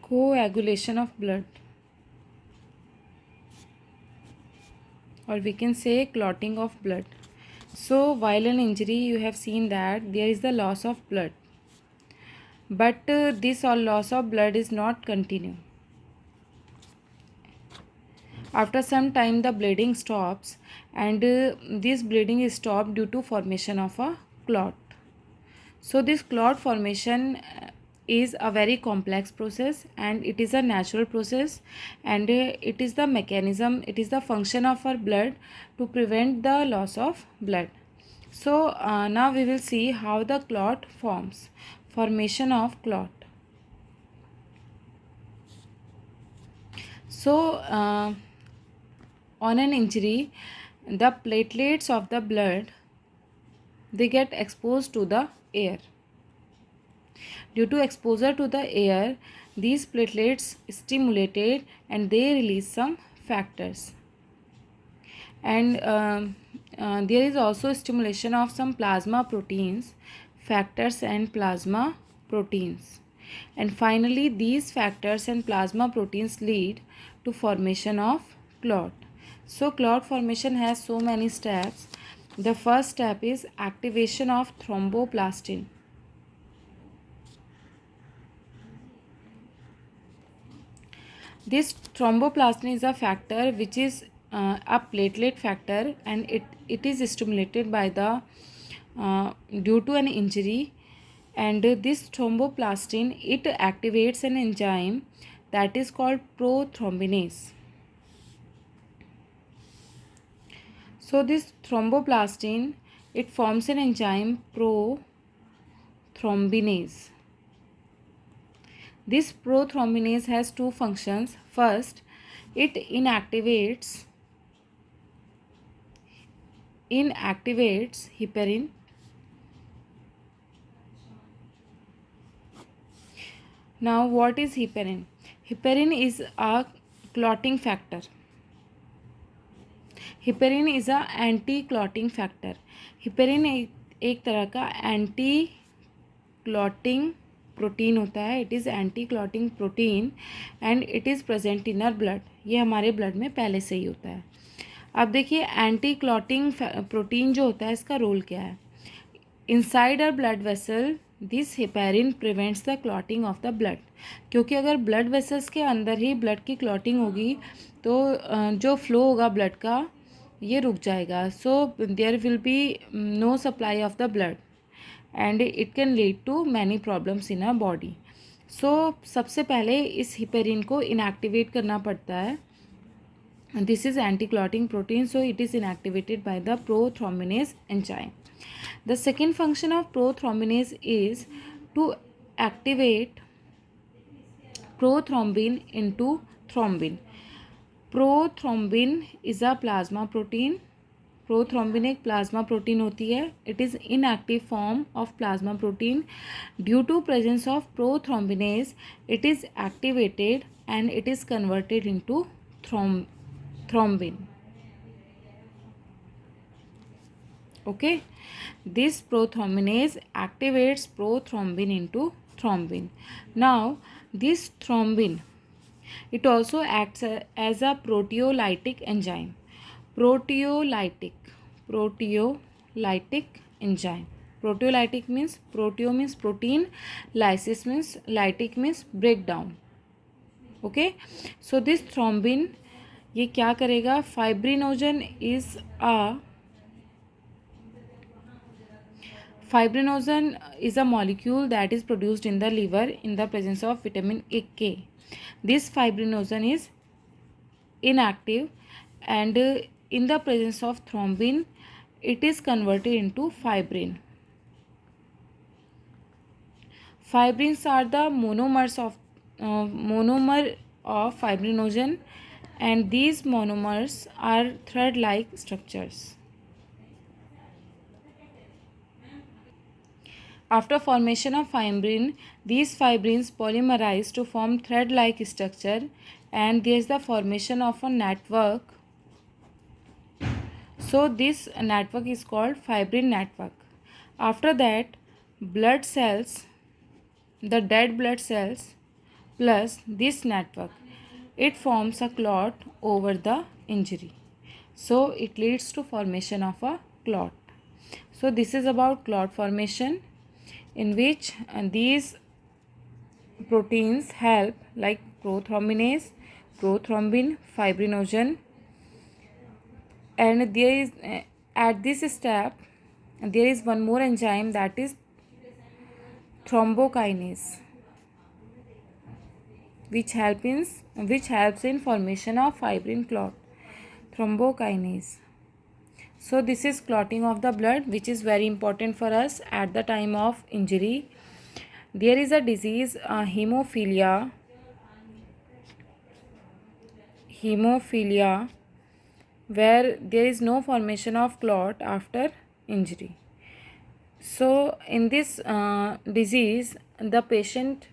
Coagulation of blood, or we can say clotting of blood. So while an injury, you have seen that there is the loss of blood, but this all loss of blood is not continue. After some time the bleeding stops, and this bleeding is stopped due to formation of a clot. So this clot formation is a very complex process, and it is a natural process, and it is the mechanism, it is the function of our blood to prevent the loss of blood. So now we will see how the clot forms. Formation of clot. So on an injury, the platelets of the blood, they get exposed to the air. Due to exposure to the air, these platelets stimulated and they release some factors. And there is also stimulation of some plasma proteins, factors and plasma proteins. And finally, these factors and plasma proteins lead to formation of clot. So clot formation has so many steps. The first step is activation of thromboplastin. This thromboplastin is a factor which is a platelet factor, and it is stimulated by the due to an injury, and this thromboplastin, it activates an enzyme that is called prothrombinase. So this thromboplastin, it forms an enzyme prothrombinase. This prothrombinase has two functions. First, it inactivates heparin. Now what is heparin? Heparin is a clotting factor. Heparin is a anti clotting factor. Heparin एक तरह का anti clotting protein होता है. It is anti clotting protein and it is present in our blood. ये हमारे blood में पहले से ही होता है. अब देखिए एंटी क्लॉटिंग प्रोटीन जो होता है, इसका रोल क्या है. Inside our blood vessel this heparin prevents the clotting of the blood. क्योंकि अगर ब्लड वेसल्स के अंदर ही ब्लड की क्लॉटिंग होगी तो जो फ्लो होगा ब्लड का, ये रुक जाएगा. So there will be no supply of the blood and it can lead to many problems in a body. So सबसे पहले इस हिपेरिन को इनएक्टिवेट करना पड़ता है. This is anti clotting protein, so it is inactivated by the prothrombinase enzyme. The second function of prothrombinase is to activate prothrombin into thrombin. Prothrombin is a plasma protein. Prothrombin एक plasma protein होती है. It is inactive form of plasma protein. Due to presence of prothrombinase it is activated and it is converted into thrombin. Okay, this prothrombinase activates prothrombin into thrombin. Now this thrombin, it also acts as a proteolytic enzyme. Proteolytic enzyme. Proteolytic means, proteo means protein, lysis means, lytic means breakdown. Okay, so this thrombin ये क्या करेगा. Fibrinogen is a molecule that is produced in the liver in the presence of vitamin K. This fibrinogen is inactive, and in the presence of thrombin it is converted into fibrin. Fibrins are the monomer of fibrinogen, and these monomers are thread-like structures. After formation of fibrin, these fibrins polymerize to form thread-like structure, and there is the formation of a network. So this network is called fibrin network. After that, blood cells, the dead blood cells, plus this network. It forms a clot over the injury. So it leads to formation of a clot. So this is about clot formation, in which these proteins help, like prothrombinase, prothrombin, fibrinogen, and there is at this step there is one more enzyme, that is thrombokinase, which helps in formation of fibrin clot. Thrombokinase. So this is clotting of the blood, which is very important for us at the time of injury. There is a disease, hemophilia, where there is no formation of clot after injury. So in this disease, the patient